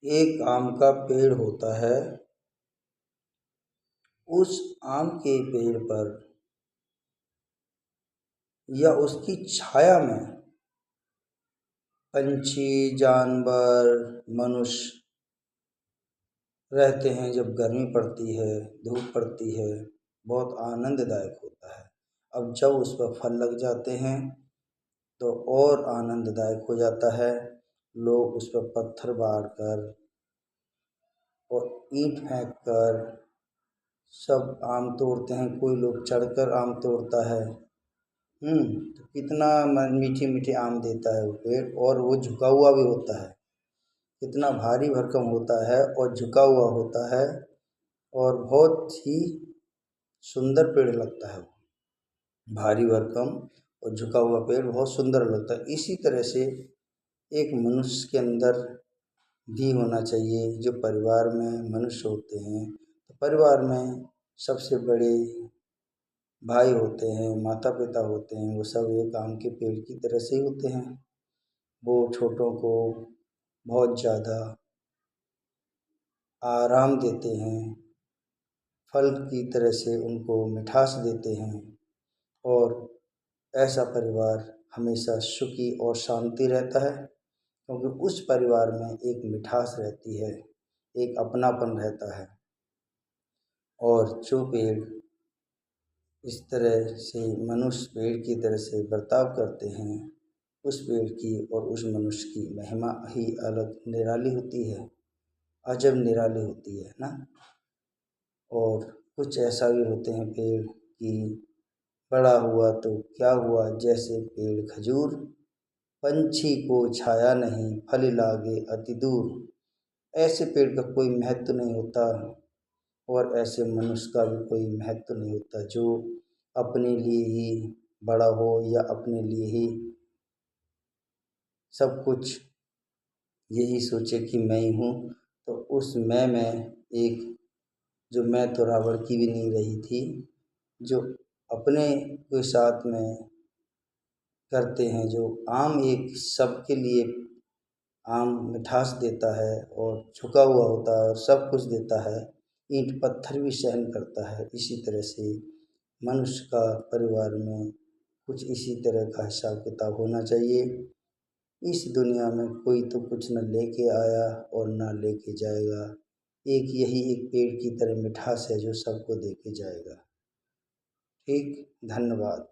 एक आम का पेड़ होता है। उस आम के पेड़ पर या उसकी छाया में पंछी, जानवर, मनुष्य रहते हैं। जब गर्मी पड़ती है, धूप पड़ती है, बहुत आनंददायक होता है। अब जब उस पर फल लग जाते हैं तो और आनंददायक हो जाता है। लोग उस पर पत्थर बार कर और ईंट फेंक कर सब आम तोड़ते हैं। कोई लोग चढ़कर आम तोड़ता है। तो कितना मीठी मीठी आम देता है वो पेड़, और वो झुका हुआ भी होता है। कितना भारी भरकम होता है और झुका हुआ होता है, और बहुत ही सुंदर पेड़ लगता है वो। भारी भरकम और झुका हुआ पेड़ बहुत सुंदर लगता है। इसी तरह से एक मनुष्य के अंदर भी होना चाहिए। जो परिवार में मनुष्य होते हैं तो परिवार में सबसे बड़े भाई होते हैं, माता पिता होते हैं, वो सब एक आम के पेड़ की तरह से ही होते हैं। वो छोटों को बहुत ज़्यादा आराम देते हैं, फल की तरह से उनको मिठास देते हैं, और ऐसा परिवार हमेशा सुखी और शांति रहता है, क्योंकि उस परिवार में एक मिठास रहती है, एक अपनापन रहता है। और जो पेड़ इस तरह से मनुष्य पेड़ की तरह से बर्ताव करते हैं, उस पेड़ की और उस मनुष्य की महिमा ही अलग निराली होती है, अजब निराली होती है ना। और कुछ ऐसा भी होते हैं पेड़ कि बड़ा हुआ तो क्या हुआ, जैसे पेड़ खजूर, पंछी को छाया नहीं, फल लागे अति दूर। ऐसे पेड़ का कोई महत्व नहीं होता, और ऐसे मनुष्य का भी कोई महत्व नहीं होता जो अपने लिए ही बड़ा हो या अपने लिए ही सब कुछ यही सोचे कि मैं ही हूँ। तो उस मैं में एक, जो मैं तो रावण की भी नहीं रही थी, जो अपने के साथ में करते हैं। जो आम एक सबके लिए आम मिठास देता है और झुका हुआ होता है और सब कुछ देता है, ईंट पत्थर भी सहन करता है। इसी तरह से मनुष्य का परिवार में कुछ इसी तरह का हिसाब किताब होना चाहिए। इस दुनिया में कोई तो कुछ न लेके आया और ना लेके जाएगा। एक यही एक पेड़ की तरह मिठास है जो सबको दे के जाएगा। ठीक, धन्यवाद।